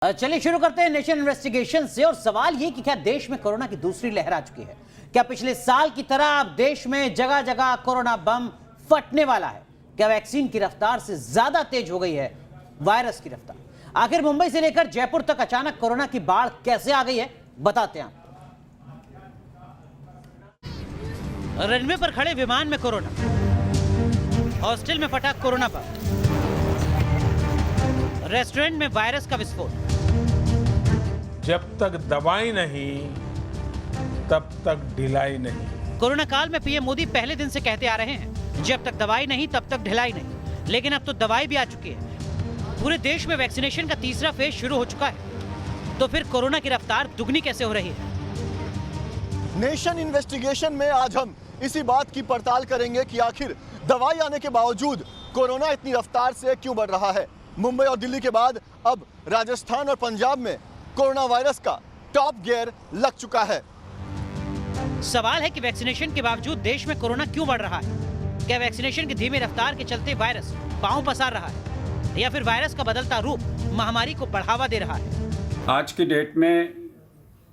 चलिए शुरू करते हैं नेशन इन्वेस्टिगेशन से। और सवाल ये कि क्या देश में कोरोना की दूसरी लहर आ चुकी है? क्या पिछले साल की तरह अब देश में जगह जगह कोरोना बम फटने वाला है? क्या वैक्सीन की रफ्तार से ज्यादा तेज हो गई है वायरस की रफ्तार? आखिर मुंबई से लेकर जयपुर तक अचानक कोरोना की बाढ़ कैसे आ गई है, बताते हैं आपको। रनवे पर खड़े विमान में कोरोना, हॉस्टल में फटा कोरोना बम, रेस्टोरेंट में वायरस का विस्फोट। जब तक दवाई नहीं तब तक ढिलाई नहीं। कोरोना काल में पीएम मोदी पहले दिन से कहते आ रहे हैं, जब तक दवाई नहीं तब तक ढिलाई नहीं। लेकिन अब तो दवाई भी आ चुकी है। पूरे देश में वैक्सीनेशन का तीसरा फेज शुरू हो चुका है। तो फिर कोरोना की रफ्तार दुगनी कैसे हो रही है? नेशन इन्वेस्टिगेशन में आज हम इसी बात की पड़ताल करेंगे कि आखिर दवाई आने के बावजूद कोरोना इतनी रफ्तार से क्यों बढ़ रहा है। मुंबई और दिल्ली के बाद अब राजस्थान और पंजाब में कोरोना वायरस का टॉप गियर लग चुका है। सवाल है कि वैक्सीनेशन के बावजूद देश में कोरोना क्यों बढ़ रहा है? क्या वैक्सीनेशन की धीमी रफ्तार के चलते वायरस पांव पसार रहा है, या फिर वायरस का बदलता रूप महामारी को बढ़ावा दे रहा है? आज की डेट में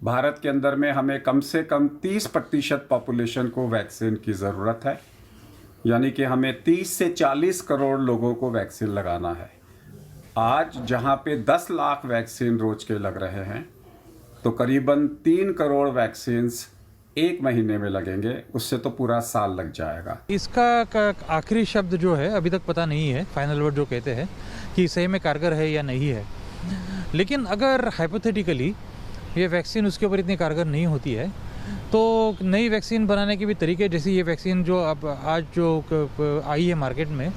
भारत के अंदर में हमें कम से कम 30% पॉपुलेशन को वैक्सीन की ज़रूरत है। यानी कि हमें 30 से 40 करोड़ लोगों को वैक्सीन लगाना है। आज जहां पे 10 लाख वैक्सीन रोज के लग रहे हैं, तो करीबन 3 करोड़ वैक्सीन्स एक महीने में लगेंगे। उससे तो पूरा साल लग जाएगा। इसका आखिरी शब्द जो है अभी तक पता नहीं है, फाइनल वर्ड जो कहते हैं कि सही में कारगर है या नहीं है। लेकिन अगर हाइपोथेटिकली ये वैक्सीन उसके ऊपर इतनी कारगर नहीं होती है, तो नई वैक्सीन बनाने के भी तरीके, जैसे ये वैक्सीन जो अब आज जो आई है मार्केट में,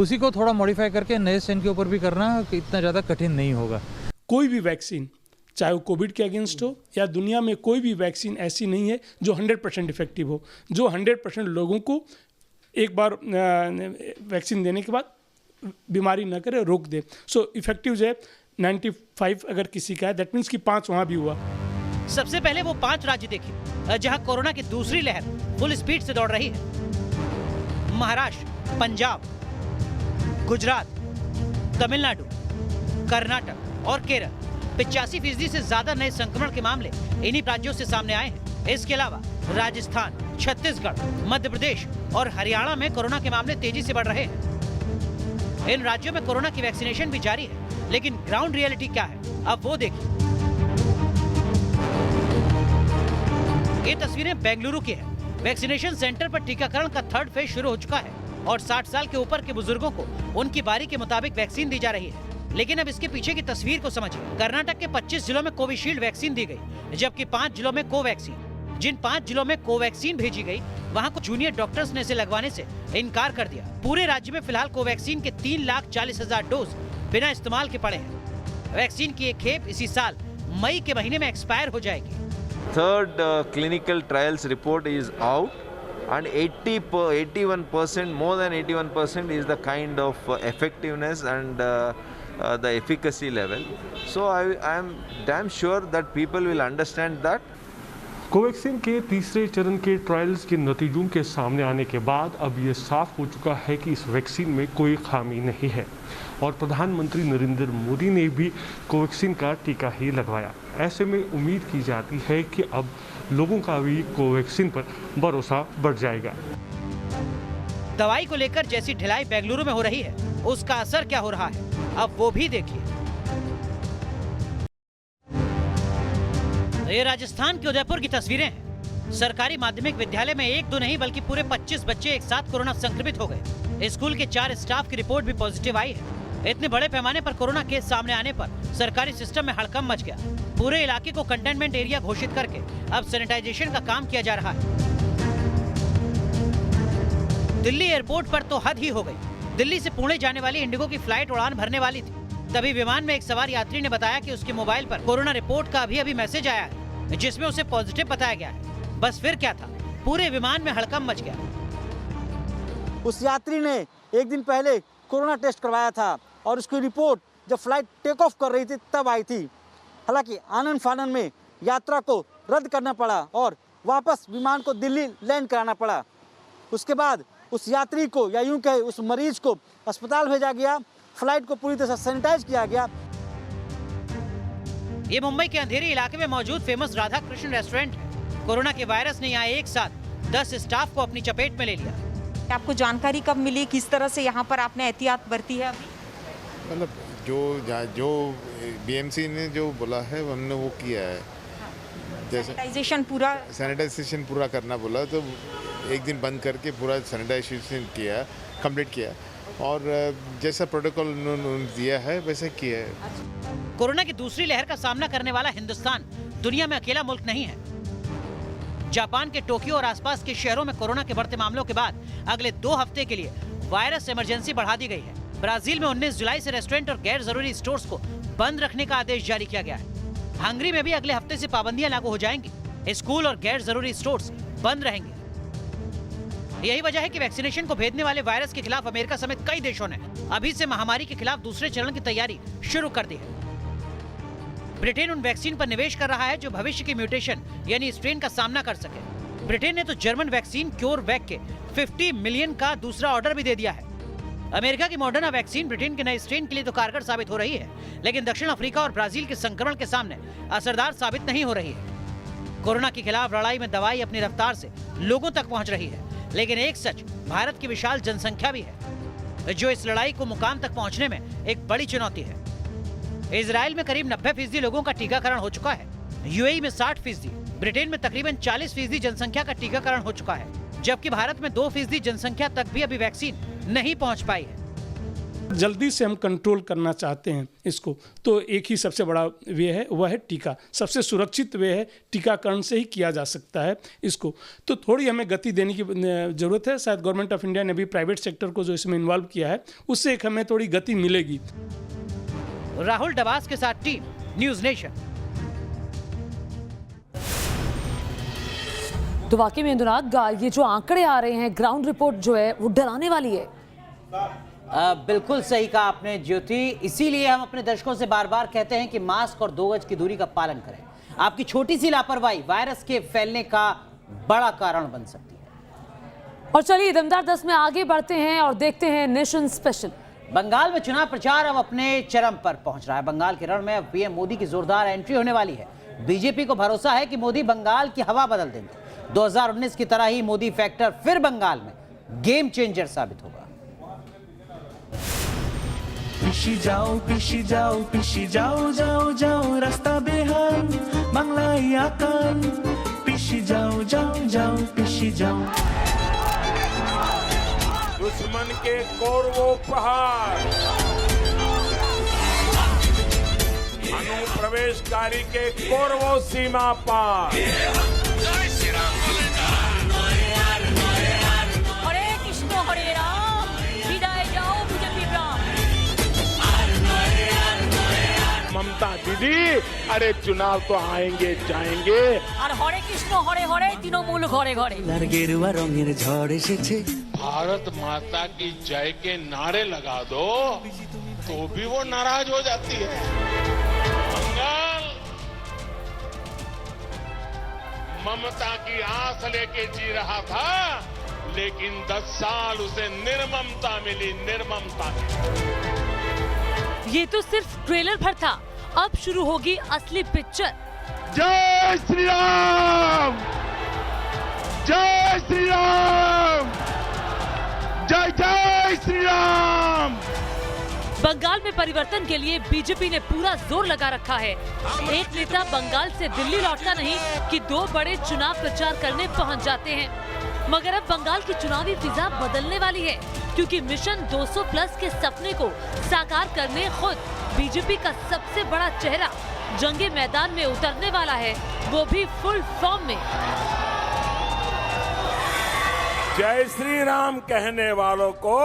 उसी को थोड़ा मॉडिफाई करके नए स्ट्रेन के ऊपर भी करना इतना ज़्यादा कठिन नहीं होगा। कोई भी वैक्सीन, चाहे वो कोविड के अगेंस्ट हो या दुनिया में कोई भी वैक्सीन ऐसी नहीं है जो 100% इफेक्टिव हो, जो 100% लोगों को एक बार वैक्सीन देने के बाद बीमारी न करे, रोक दे। सो इफेक्टिव जो है 95 अगर किसी का है, दैट मीन्स कि 5 वहाँ भी हुआ। सबसे पहले वो 5 राज्य देखिए जहां कोरोना की दूसरी लहर फुल स्पीड से दौड़ रही है। महाराष्ट्र, पंजाब, गुजरात, तमिलनाडु, कर्नाटक और केरल। 85% से ज्यादा नए संक्रमण के मामले इन्हीं राज्यों से सामने आए हैं। इसके अलावा राजस्थान, छत्तीसगढ़, मध्य प्रदेश और हरियाणा में कोरोना के मामले तेजी से बढ़ रहे हैं। इन राज्यों में कोरोना की वैक्सीनेशन भी जारी है, लेकिन ग्राउंड रियलिटी क्या है, अब वो देखिए। ये तस्वीरें बेंगलुरु की है। वैक्सीनेशन सेंटर पर टीकाकरण का थर्ड फेज शुरू हो चुका है और 60 साल के ऊपर के बुजुर्गों को उनकी बारी के मुताबिक वैक्सीन दी जा रही है। लेकिन अब इसके पीछे की तस्वीर को समझिए। कर्नाटक के 25 जिलों में कोविशील्ड वैक्सीन दी गई, जबकि 5 जिलों में कोवैक्सीन। जिन 5 जिलों में कोवैक्सीन भेजी गई, वहां को जूनियर डॉक्टर्स ने इसे लगवाने से इनकार कर दिया। पूरे राज्य में फिलहाल कोवैक्सीन के 3,40,000 डोज बिना इस्तेमाल के पड़े हैं। वैक्सीन की एक खेप इसी साल मई के महीने में एक्सपायर हो जाएगी। Third clinical trials report is out, and 81%, more than 81% is the kind of effectiveness and the efficacy level. So I am damn sure that people will understand that. Covaxin के तीसरे चरण के ट्रायल्स के नतीजों के सामने आने के बाद अब ये साफ हो चुका है कि इस वैक्सीन में कोई खामी नहीं है और प्रधानमंत्री नरेंद्र मोदी ने भी कोवैक्सीन का टीका ही लगवाया। ऐसे में उम्मीद की जाती है कि अब लोगों का भी कोवैक्सीन पर भरोसा बढ़ जाएगा। दवाई को लेकर जैसी ढिलाई बेंगलुरु में हो रही है, उसका असर क्या हो रहा है, अब वो भी देखिए। ये राजस्थान के उदयपुर की तस्वीरें हैं। सरकारी माध्यमिक विद्यालय में 1-2 नहीं बल्कि पूरे 25 बच्चे एक साथ कोरोना संक्रमित हो गए। स्कूल के 4 स्टाफ की रिपोर्ट भी पॉजिटिव आई है। इतने बड़े पैमाने पर कोरोना केस सामने आने पर सरकारी सिस्टम में हड़कंप मच गया। पूरे इलाके को कंटेनमेंट एरिया घोषित करके अब सैनिटाइजेशन का काम किया जा रहा है। दिल्ली एयरपोर्ट पर तो हद ही हो गई। दिल्ली से पुणे जाने वाली इंडिगो की फ्लाइट उड़ान भरने वाली थी, तभी विमान में एक सवार यात्री ने बताया कि उसके मोबाइल पर कोरोना रिपोर्ट का अभी मैसेज आया है, जिसमें उसे पॉजिटिव बताया गया है। बस फिर क्या था, पूरे विमान में हड़कंप मच गया। उस यात्री ने एक दिन पहले कोरोना टेस्ट करवाया था और उसकी रिपोर्ट जब फ्लाइट टेक ऑफ कर रही थी तब आई थी। हालांकि आनन फानन में यात्रा को रद्द करना पड़ा और वापस विमान को दिल्ली लैंड कराना पड़ा। उसके बाद उस यात्री को, या यूं कहे उस मरीज को, अस्पताल भेजा गया। फ्लाइट को पूरी तरह से सैनिटाइज किया गया। ये मुंबई के अंधेरी इलाके में मौजूद फेमस राधा कृष्ण रेस्टोरेंट है। कोरोना के वायरस ने यहाँ एक साथ 10 स्टाफ को अपनी चपेट में ले लिया। आपको जानकारी कब मिली, किस तरह से यहाँ पर आपने एहतियात बरती है? अभी मतलब जो बीएमसी ने जो बोला है हमने वो किया है। जैसे सैनिटाइजेशन पूरा करना बोला तो एक दिन बंद करके पूरा सैनिटाइजेशन किया, कंप्लीट किया और जैसा प्रोटोकॉल उन्होंने दिया है वैसे किया है। कोरोना की दूसरी लहर का सामना करने वाला हिंदुस्तान दुनिया में अकेला मुल्क नहीं है। जापान के टोक्यो और आसपास के शहरों में कोरोना के बढ़ते मामलों के बाद अगले 2 हफ्ते के लिए वायरस इमरजेंसी बढ़ा दी गई है। ब्राजील में 19 जुलाई से रेस्टोरेंट और गैर जरूरी स्टोर्स को बंद रखने का आदेश जारी किया गया है। हंगरी में भी अगले हफ्ते से पाबंदियां लागू हो जाएंगी। स्कूल और गैर जरूरी स्टोर्स बंद रहेंगे। यही वजह है कि वैक्सीनेशन को भेदने वाले वायरस के खिलाफ अमेरिका समेत कई देशों ने अभी से महामारी के खिलाफ दूसरे चरण की तैयारी शुरू कर दी है। ब्रिटेन उन वैक्सीन पर निवेश कर रहा है जो भविष्य की म्यूटेशन यानी स्ट्रेन का सामना कर सके। ब्रिटेन ने तो जर्मन वैक्सीन क्योरवैक के 50 मिलियन का दूसरा ऑर्डर भी दे दिया है। अमेरिका की मॉडर्ना वैक्सीन ब्रिटेन के नए स्ट्रेन के लिए तो कारगर साबित हो रही है, लेकिन दक्षिण अफ्रीका और ब्राजील के संक्रमण के सामने असरदार साबित नहीं हो रही है। कोरोना के खिलाफ लड़ाई में दवाई अपनी रफ्तार से लोगों तक पहुंच रही है, लेकिन एक सच भारत की विशाल जनसंख्या भी है जो इस लड़ाई को मुकाम तक पहुंचने में एक बड़ी चुनौती है। इजराइल में करीब 90% लोगों का टीकाकरण हो चुका है, यूएई में 60%, ब्रिटेन में तकरीबन 40% जनसंख्या का टीकाकरण हो चुका है, जबकि भारत में 2% जनसंख्या तक भी अभी वैक्सीन नहीं पहुंच पाई है। जल्दी से हम कंट्रोल करना चाहते हैं इसको, तो एक ही सबसे बड़ा वे है, वह है टीका। सबसे सुरक्षित वे है, टीकाकरण से ही किया जा सकता है इसको। तो थोड़ी हमें गति देने की ज़रूरत है। शायद गवर्नमेंट ऑफ इंडिया ने भी प्राइवेट सेक्टर को जो इसमें इन्वॉल्व किया है, उससे एक हमें थोड़ी गति मिलेगी। राहुल डबास के साथ टीम न्यूज़ नेशन। तो वाकई में अनुराग, ये जो आंकड़े आ रहे हैं, ग्राउंड रिपोर्ट जो है वो डराने वाली है। बिल्कुल सही कहा आपने ज्योति, इसीलिए हम अपने दर्शकों से बार बार कहते हैं कि मास्क और 2 गज की दूरी का पालन करें। आपकी छोटी सी लापरवाही वायरस के फैलने का बड़ा कारण बन सकती है। और चलिए दमदार 10 में आगे बढ़ते हैं और देखते हैं नेशन स्पेशल। बंगाल में चुनाव प्रचार अब अपने चरम पर पहुंच रहा है। बंगाल के रण में अब पीएम मोदी की जोरदार एंट्री होने वाली है। बीजेपी को भरोसा है कि मोदी बंगाल की हवा बदल देंगे। 2019 की तरह ही मोदी फैक्टर फिर बंगाल में गेम चेंजर साबित होगा। पिशी जाओ पिशी जाओ पिशी जाओ जाओ जाओ रास्ता बेहाल बांग्लाई आकाल पिशी जाओ जाओ जाओ पिशी जाओ। दुश्मन के कौरवों प्रहार, अनुप्रवेशकारी के कौरवों सीमा पार। हरे कृष्ण हरे राम, विदाई जाओ बीजेपी राम। ममता दीदी, अरे चुनाव तो आएंगे जाएंगे। और हरे कृष्ण हरे हरे तृणमूल घरे घरे। गेरुआ रंगेर झड़ एसेछे। भारत माता की जय के नारे लगा दो तो भी वो नाराज हो जाती है। बंगाल ममता की आस लेके जी रहा था, लेकिन 10 साल उसे निर्ममता मिली, निर्ममता मिली। ये तो सिर्फ ट्रेलर भर था, अब शुरू होगी असली पिक्चर। जय श्री राम, जय श्री राम, जय जय श्री राम। बंगाल में परिवर्तन के लिए बीजेपी ने पूरा जोर लगा रखा है। एक नेता बंगाल से दिल्ली लौटता नहीं कि 2 बड़े चुनाव प्रचार करने पहुंच जाते हैं। मगर अब बंगाल की चुनावी फिजा बदलने वाली है, क्योंकि मिशन 200 प्लस के सपने को साकार करने खुद बीजेपी का सबसे बड़ा चेहरा जंगे मैदान में उतरने वाला है, वो भी फुल फॉर्म में। जय श्री राम कहने वालों को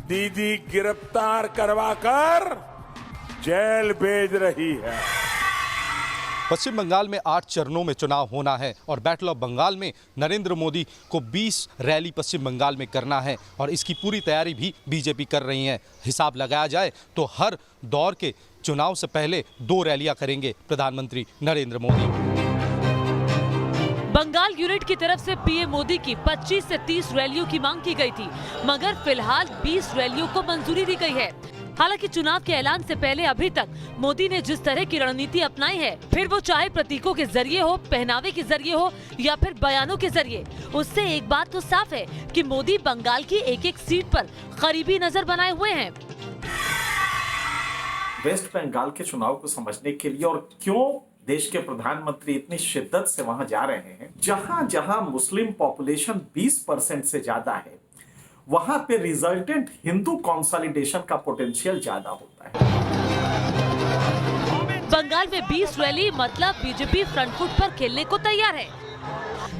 दीदी गिरफ्तार करवाकर जेल भेज रही है। पश्चिम बंगाल में 8 चरणों में चुनाव होना है और बैटल ऑफ बंगाल में नरेंद्र मोदी को 20 रैली पश्चिम बंगाल में करना है और इसकी पूरी तैयारी भी बीजेपी कर रही है। हिसाब लगाया जाए तो हर दौर के चुनाव से पहले 2 रैलियां करेंगे प्रधानमंत्री नरेंद्र मोदी। बंगाल यूनिट की तरफ से पीएम मोदी की 25 से 30 रैलियों की मांग की गई थी, मगर फिलहाल 20 रैलियों को मंजूरी दी गई है। हालांकि चुनाव के ऐलान से पहले अभी तक मोदी ने जिस तरह की रणनीति अपनाई है, फिर वो चाहे प्रतीकों के जरिए हो, पहनावे के जरिए हो या फिर बयानों के जरिए, उससे एक बात तो साफ है कि मोदी बंगाल की एक एक सीट पर करीबी नजर बनाए हुए हैं। वेस्ट बंगाल के चुनाव को समझने के लिए और क्यों देश के प्रधानमंत्री इतनी शिद्दत से वहां जा रहे हैं, जहां जहां मुस्लिम पॉपुलेशन 20% से ज्यादा है, वहां पे रिजल्टेंट हिंदू कंसोलिडेशन का पोटेंशियल ज्यादा होता है। बंगाल में 20 रैली मतलब बीजेपी फ्रंट फुट पर खेलने को तैयार है।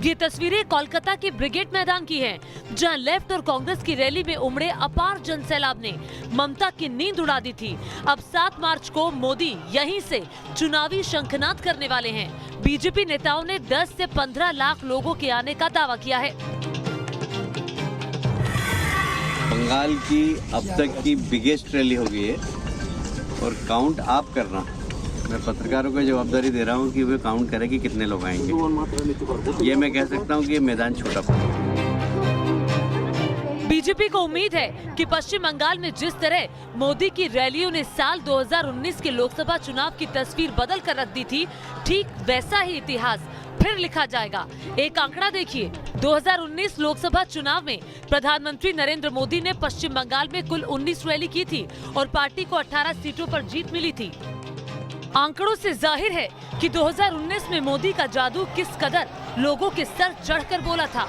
ये तस्वीरें कोलकाता के ब्रिगेड मैदान की हैं, जहां लेफ्ट और कांग्रेस की रैली में उमड़े अपार जनसैलाब ने ममता की नींद उड़ा दी थी। अब 7 मार्च को मोदी यहीं से चुनावी शंखनाद करने वाले हैं। बीजेपी नेताओं ने 10 से 15 लाख लोगों के आने का दावा किया है। बंगाल की अब तक की बिगेस्ट रैली हो गई है और काउंट आप करना, मैं पत्रकारों को जवाबदारी दे रहा हूं कि वे काउंट करें कि कितने लोग आएंगे। ये मैं कह सकता हूं कि ये मैदान छोटा पड़ेगा। बीजेपी को उम्मीद है कि पश्चिम बंगाल में जिस तरह मोदी की रैलियों ने साल 2019 के लोकसभा चुनाव की तस्वीर बदल कर रख दी थी, ठीक वैसा ही इतिहास फिर लिखा जाएगा। एक आंकड़ा देखिए, 2019 लोकसभा चुनाव में प्रधानमंत्री नरेंद्र मोदी ने पश्चिम बंगाल में कुल 19 रैली की थी और पार्टी को 18 सीटों पर जीत मिली थी। आंकड़ों से जाहिर है कि 2019 में मोदी का जादू किस कदर लोगों के सर चढ़कर बोला था।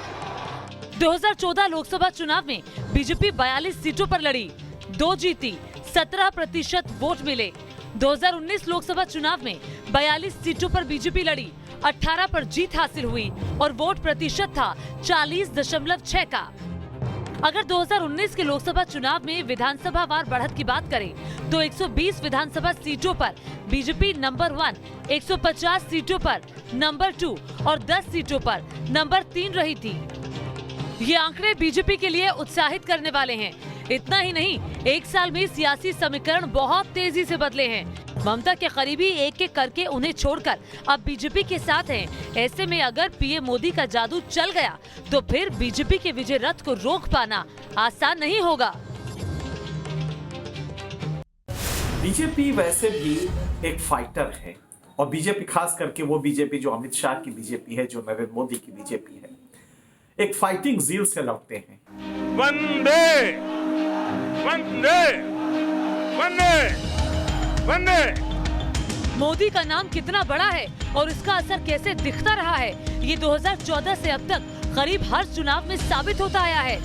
2014 लोकसभा चुनाव में बीजेपी 42 सीटों पर लड़ी, 2 जीती, 17% वोट मिले। 2019 लोकसभा चुनाव में 42 सीटों पर बीजेपी लड़ी, 18 पर जीत हासिल हुई और वोट प्रतिशत था 40.6 का। अगर 2019 के लोकसभा चुनाव में विधानसभा वार बढ़त की बात करें तो 120 विधानसभा सीटों पर बीजेपी नंबर 1, 150 सीटों पर नंबर 2 और 10 सीटों पर नंबर 3 रही थी। ये आंकड़े बीजेपी के लिए उत्साहित करने वाले हैं। इतना ही नहीं, एक साल में सियासी समीकरण बहुत तेजी से बदले हैं। ममता के करीबी एक एक करके उन्हें छोड़कर अब बीजेपी के साथ हैं। ऐसे में अगर पीएम मोदी का जादू चल गया तो फिर बीजेपी के विजय रथ को रोक पाना आसान नहीं होगा। बीजेपी वैसे भी एक फाइटर है और बीजेपी खास करके वो बीजेपी जो अमित शाह की बीजेपी है, जो नरेंद्र मोदी की बीजेपी है, एक फाइटिंग जील से लड़ते हैं। वंदे वंदे वंदे वंदे। मोदी का नाम कितना बड़ा है और इसका असर कैसे दिखता रहा है, ये 2014 से अब तक करीब हर चुनाव में साबित होता आया है।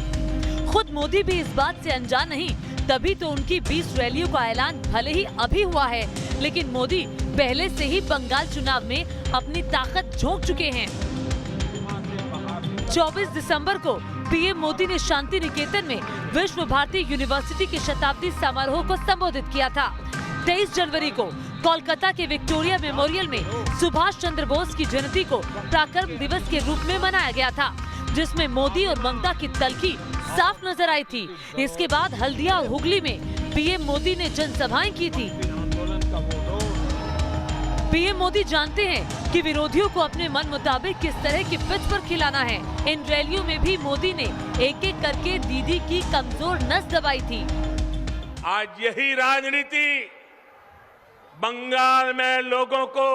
खुद मोदी भी इस बात से अनजान नहीं, तभी तो उनकी 20 रैलियों का ऐलान भले ही अभी हुआ है, लेकिन मोदी पहले से ही बंगाल चुनाव में अपनी ताकत झोंक चुके हैं। 24 दिसंबर को पीएम मोदी ने शांति निकेतन में विश्व भारती यूनिवर्सिटी के शताब्दी समारोह को संबोधित किया था। 23 जनवरी को कोलकाता के विक्टोरिया मेमोरियल में सुभाष चंद्र बोस की जयंती को पराक्रम दिवस के रूप में मनाया गया था, जिसमें मोदी और ममता की तल्खी साफ नजर आई थी। इसके बाद हल्दिया और हुगली में पीएम मोदी ने जनसभाएं की थी। पीएम मोदी जानते हैं कि विरोधियों को अपने मन मुताबिक किस तरह की पिच पर खिलाना है। इन रैलियों में भी मोदी ने एक एक करके दीदी की कमजोर नस दबाई थी। आज यही राजनीति बंगाल में लोगों को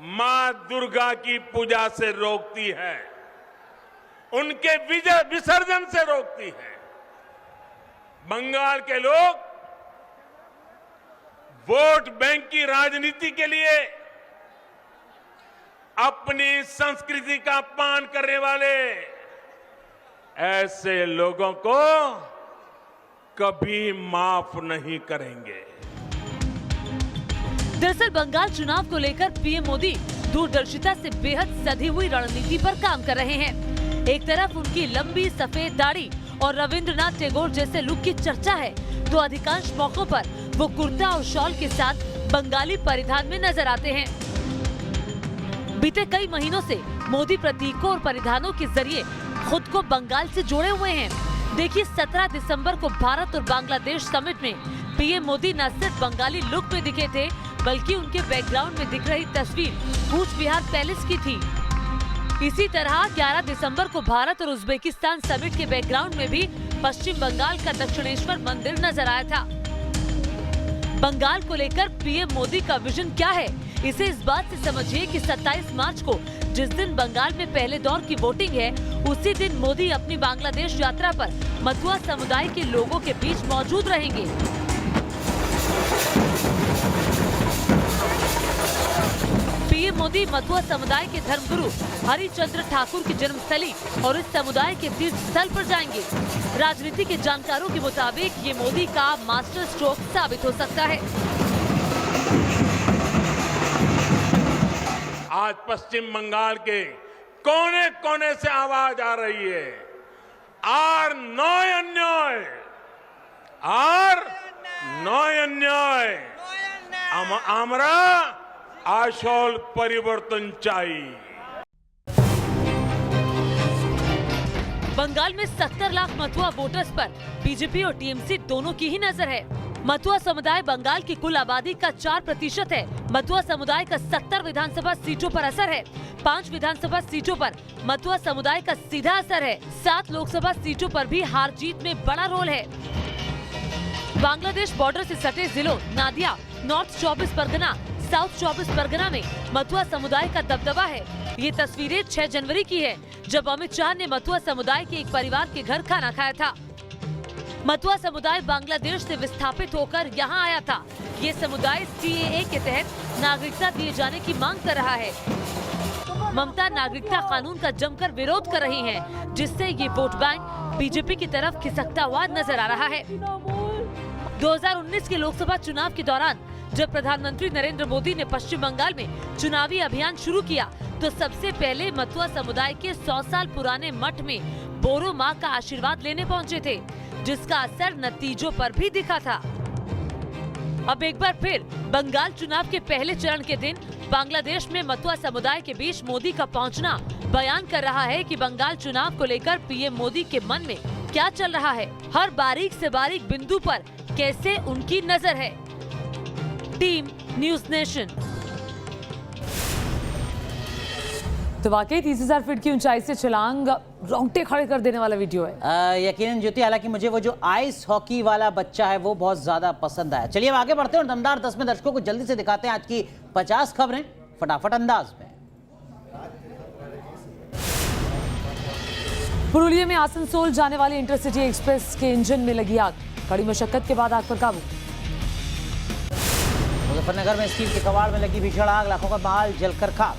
मां दुर्गा की पूजा से रोकती है, उनके विसर्जन से रोकती है। बंगाल के लोग वोट बैंक की राजनीति के लिए अपनी संस्कृति का अपमान करने वाले ऐसे लोगों को कभी माफ नहीं करेंगे। दरअसल बंगाल चुनाव को लेकर पीएम मोदी दूरदर्शिता से बेहद सधी हुई रणनीति पर काम कर रहे हैं। एक तरफ उनकी लंबी सफेद दाढ़ी और रविंद्रनाथ टैगोर जैसे लुक की चर्चा है, तो अधिकांश मौकों पर वो कुर्ता और शॉल के साथ बंगाली परिधान में नजर आते हैं। बीते कई महीनों से मोदी प्रतीकों और परिधानों के जरिए खुद को बंगाल से जोड़े हुए हैं। देखिए, 17 दिसंबर को भारत और बांग्लादेश समिट में पीएम मोदी न सिर्फ बंगाली लुक में दिखे थे, बल्कि उनके बैकग्राउंड में दिख रही तस्वीर कूच बिहार पैलेस की थी। इसी तरह 11 दिसंबर को भारत और उज्बेकिस्तान समिट के बैकग्राउंड में भी पश्चिम बंगाल का दक्षिणेश्वर मंदिर नजर आया था। बंगाल को लेकर पीएम मोदी का विजन क्या है, इसे इस बात से समझिए कि 27 मार्च को जिस दिन बंगाल में पहले दौर की वोटिंग है, उसी दिन मोदी अपनी बांग्लादेश यात्रा पर मथुआ समुदाय के लोगों के बीच मौजूद रहेंगे। पीएम मोदी मथुआ समुदाय के धर्मगुरु हरिचंद्र ठाकुर की जन्मस्थली और इस समुदाय के तीर्थ स्थल पर जाएंगे। राजनीति के जानकारों के मुताबिक ये मोदी का मास्टर स्ट्रोक साबित हो सकता है। आज पश्चिम बंगाल के कोने कोने से आवाज आ रही है, আর নয় অন্যায়, আর নয় অন্যায়, আমরা আসল পরিবর্তন চাই। बंगाल में 70 लाख मथुआ वोटर्स पर बीजेपी और टीएमसी दोनों की ही नजर है। मथुआ समुदाय बंगाल की कुल आबादी का 4% है। मथुआ समुदाय का 70 विधानसभा सीटों पर असर है। 5 विधानसभा सीटों पर मथुआ समुदाय का सीधा असर है। 7 लोकसभा सीटों पर भी हार जीत में बड़ा रोल है। बांग्लादेश बॉर्डर से सटे जिलों नादिया, नॉर्थ 24 परगना, साउथ 24 परगना में मथुआ समुदाय का दबदबा है। ये तस्वीरें 6 जनवरी की है, जब अमित शाह ने मथुआ समुदाय के एक परिवार के घर खाना खाया था। मथुआ समुदाय बांग्लादेश से विस्थापित होकर यहाँ आया था। ये समुदाय सीएए के तहत नागरिकता दिए जाने की मांग कर रहा है। ममता नागरिकता कानून का जमकर विरोध कर रही हैं, जिससे ये वोट बैंक बीजेपी की तरफ खिसकता हुआ नजर आ रहा है। 2019 के लोकसभा चुनाव के दौरान जब प्रधानमंत्री नरेंद्र मोदी ने पश्चिम बंगाल में चुनावी अभियान शुरू किया, तो सबसे पहले मथुआ समुदाय के 100 साल पुराने मठ में बोरो माँ का आशीर्वाद लेने पहुँचे थे, जिसका असर नतीजों पर भी दिखा था। अब एक बार फिर बंगाल चुनाव के पहले चरण के दिन बांग्लादेश में मथुआ समुदाय के बीच मोदी का पहुंचना बयान कर रहा है कि बंगाल चुनाव को लेकर पीएम मोदी के मन में क्या चल रहा है। हर बारीक से बारीक बिंदु पर कैसे उनकी नजर है। Team news nation. तो वाकई 30,000 फीट की ऊंचाई से छलांग रोंगटे खड़े कर देने वाला वीडियो है। यकीनन ज्योति, हालांकि मुझे वो जो आइस हॉकी वाला बच्चा है वो बहुत ज्यादा पसंद आया। चलिए अब आगे बढ़ते हैं और दमदार 10 में दर्शकों को जल्दी से दिखाते हैं आज की 50 खबरें फटाफट अंदाज में। पुरुलिया में आसनसोल जाने वाली इंटरसिटी एक्सप्रेस के इंजन में लगी आग। कड़ी मशक्कत के बाद आग पर काबू। मुजफ्फरनगर में स्टील के कबाड़ में लगी भीषण आग, लाखों का माल जलकर खाक।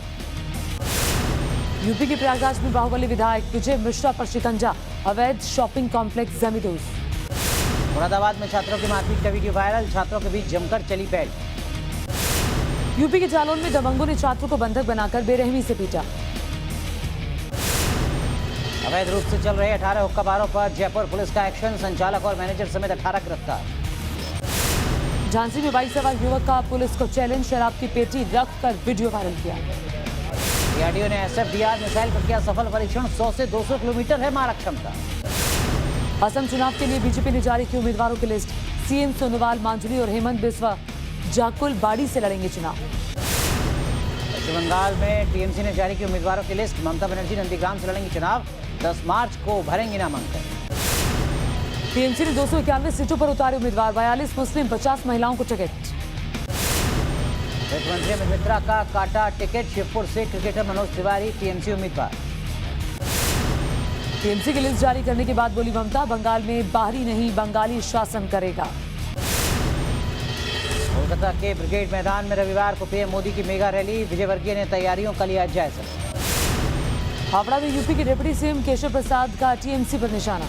यूपी के प्रयागराज में बाहुबली विधायक विजय मिश्रा पर शिकंजा, अवैध शॉपिंग कॉम्प्लेक्स जमींदोज। मुरादाबाद में छात्रों की मारपीट का वीडियो वायरल, छात्रों के बीच जमकर चली पैठ। यूपी के जालौन में दबंगों ने छात्रों को बंधक बनाकर बेरहमी से पीटा। अवैध रूप से चल रहे 18 हुक्का बारों पर जयपुर पुलिस का एक्शन, संचालक और मैनेजर समेत 18 गिरफ्तार। झांसी में बाइक सवार युवक का पुलिस को चैलेंज, शराब की पेटी रखकर वीडियो वायरल किया। डीआरडीओ ने एसएफडीआर मिसाइल पर किया सफल परीक्षण, 100 से 200 किलोमीटर है मारक क्षमता। असम चुनाव के लिए बीजेपी ने जारी की उम्मीदवारों की लिस्ट, सीएम सोनोवाल, मांझली और हेमंत बिस्वा जाकुल बाड़ी से लड़ेंगे चुनाव। पश्चिम बंगाल में टीएमसी ने जारी की उम्मीदवारों की लिस्ट, ममता बनर्जी नंदीग्राम से लड़ेंगी चुनाव, 10 मार्च को भरेंगी नामांकन। टीएमसी ने 291 सीटों पर उतारे उम्मीदवार, 42 मुस्लिम, 50 महिलाओं को टिकट। वित्त मंत्री अमित मित्रा का काटा टिकट, शिवपुर से क्रिकेटर मनोज तिवारी टीएमसी उम्मीदवार। टीएमसी की लिस्ट जारी करने के बाद बोली ममता, बंगाल में बाहरी नहीं बंगाली शासन करेगा। कोलकाता के ब्रिगेड मैदान में रविवार को पीएम मोदी की मेगा रैली, विजयवर्गीय ने तैयारियों का लिया जायजा। हावड़ा में यूपी के डिप्टी सीएम केशव प्रसाद का टीएमसी पर निशाना।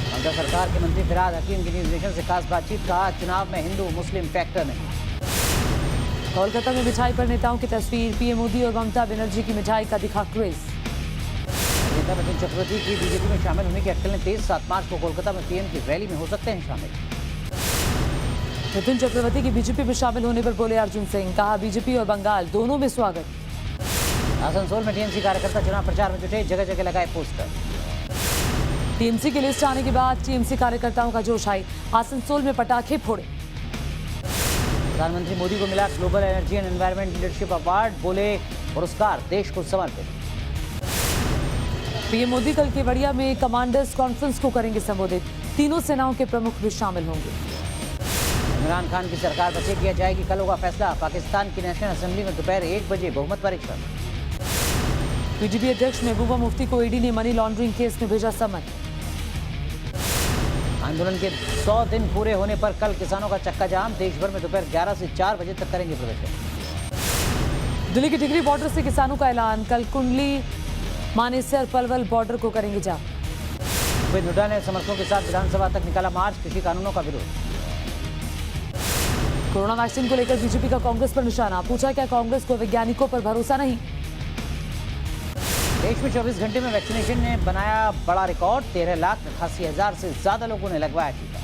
ममता सरकार के मंत्री फिराद हकीम की न्यूज नेशन से खास बातचीत, कहा चुनाव में हिंदू मुस्लिम फैक्टर नहीं। कोलकाता में मिठाई पर नेताओं की तस्वीर, पीएम मोदी और ममता बनर्जी की मिठाई का दिखा क्रेज। नेता मिथुन चक्रवर्ती की बीजेपी में शामिल होने की अटकलें तेज, 7 मार्च को कोलकाता में पीएम की रैली में हो सकते हैं शामिल। मिथुन चक्रवर्ती की बीजेपी में शामिल होने पर बोले अर्जुन सिंह, कहा बीजेपी और बंगाल दोनों में स्वागत। आसनसोल में टीएमसी कार्यकर्ता चुनाव प्रचार में जुटे, जगह जगह लगाए पोस्टर। टीएमसी की लिस्ट आने के बाद टीएमसी कार्यकर्ताओं का जोश आई, आसनसोल में पटाखे फोड़े। प्रधानमंत्री मोदी को मिला global energy and environment leadership award, बोले पुरस्कार देश को समर्पित। पीएम मोदी कल केवड़िया में कमांडर्स कॉन्फ्रेंस को करेंगे संबोधित, तीनों सेनाओं के प्रमुख भी शामिल होंगे। इमरान खान की सरकार बचे किया जाएगी, कल होगा फैसला। पाकिस्तान की नेशनल असेंबली में दोपहर 1 बजे बहुमत परीक्षण। पीडीपी अध्यक्ष महबूबा मुफ्ती को ईडी ने मनी लॉन्ड्रिंग केस में भेजा समन। आंदोलन के 100 दिन पूरे होने पर कल किसानों का चक्का जाम। देश भर में दोपहर 11 से 4 बजे तक करेंगे प्रदर्शन। दिल्ली के टिकरी बॉर्डर से किसानों का ऐलान, कल कुंडली, मानेसर, पलवल बॉर्डर को करेंगे जाम। भूपेंद्र हुड्डा ने समर्थकों के साथ विधानसभा तक निकाला मार्च, कृषि कानूनों का विरोध। कोरोना वैक्सीन को लेकर बीजेपी का कांग्रेस पर निशाना, पूछा क्या कांग्रेस को वैज्ञानिकों पर भरोसा नहीं। देश में 24 घंटे में वैक्सीनेशन ने बनाया बड़ा रिकॉर्ड, 13,88,000 से ज्यादा लोगों ने लगवाया टीका।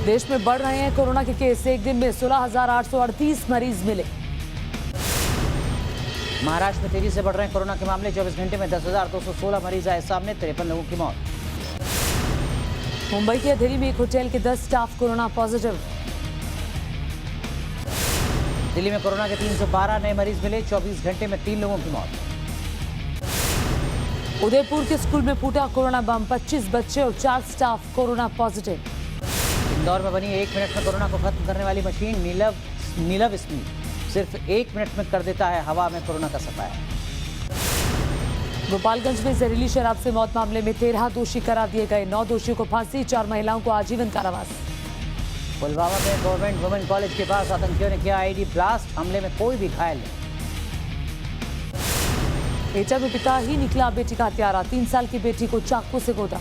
देश में बढ़ रहे हैं कोरोना के केस, एक दिन में 16,838 मरीज मिले। महाराष्ट्र में तेजी से बढ़ रहे हैं कोरोना के मामले, 24 घंटे में 10,216 मरीज आए सामने, 53 लोगों की मौत। मुंबई के अंधेरी में एक होटल के 10 स्टाफ कोरोना पॉजिटिव। दिल्ली में कोरोना के 312 नए मरीज मिले, 24 घंटे में 3 लोगों की मौत। उदयपुर के स्कूल में फूटा कोरोना बम, 25 बच्चे और 4 स्टाफ कोरोना पॉजिटिव। इंदौर में बनी 1 मिनट में कोरोना को खत्म करने वाली मशीन नीलव स्मीथ सिर्फ 1 मिनट में कर देता है हवा में कोरोना का सफाया। गोपालगंज में जहरीली शराब से मौत मामले में 13 दोषी करार दिए गए, 9 दोषियों को फांसी, 4 महिलाओं को आजीवन कारावास। पुलवामा में गवर्नमेंट वुमेन कॉलेज के पास आतंकियों ने किया आईडी ब्लास्ट, हमले में कोई भी घायल नहीं। एटा में पिता ही निकला बेटी का हत्यारा, 3 साल की बेटी को चाकू से गोदा।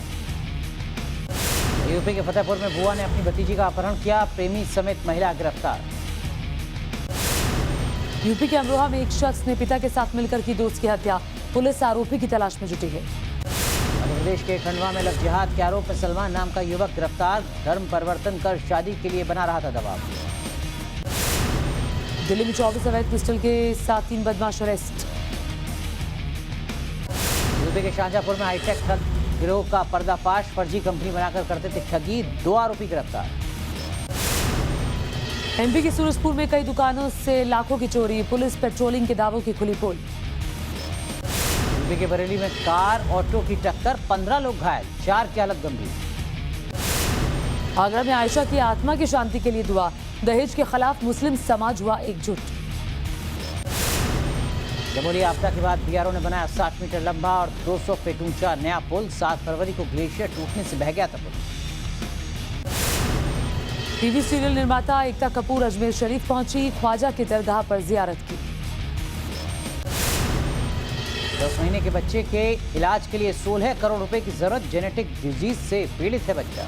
यूपी के फतेहपुर में बुआ ने अपनी भतीजी का अपहरण किया, प्रेमी समेत महिला गिरफ्तार। यूपी के अमरोहा में एक शख्स ने पिता के साथ मिलकर की दोस्त की हत्या, पुलिस आरोपी की तलाश में जुटी है। मध्य प्रदेश के खंडवा में लव जिहाद के आरोप में सलमान नाम का युवक गिरफ्तार, धर्म परिवर्तन कर शादी के लिए बना रहा था दबाव। दिल्ली में 24 अवैध पिस्टल के साथ 3 बदमाश अरेस्ट। यूपी के शाहजहांपुर में हाईटेक ठग गिरोह का पर्दाफाश, फर्जी कंपनी बनाकर करते थे ठगी, 2 आरोपी गिरफ्तार। एमपी के सूरजपुर में कई दुकानों से लाखों की चोरी, पुलिस पेट्रोलिंग के दावों की खुली पोल। यूपी के बरेली में कार ऑटो की टक्कर, 15 लोग घायल, 4 की हालत गंभीर। आगरा में आयशा की आत्मा की शांति के लिए दुआ, दहेज के खिलाफ मुस्लिम समाज हुआ एकजुट। चमोली आपदा के बाद बीआरओ ने बनाया 60 मीटर लंबा और 200 फीट ऊंचा नया पुल, 7 फरवरी को ग्लेशियर टूटने से बह गया था पुल। टीवी सीरियल निर्माता एकता कपूर अजमेर शरीफ पहुंची, ख्वाजा की दरगाह पर जियारत की। 10 महीने के बच्चे के इलाज के लिए 16 करोड़ रुपए की जरूरत, जेनेटिक डिजीज से पीड़ित है बच्चा।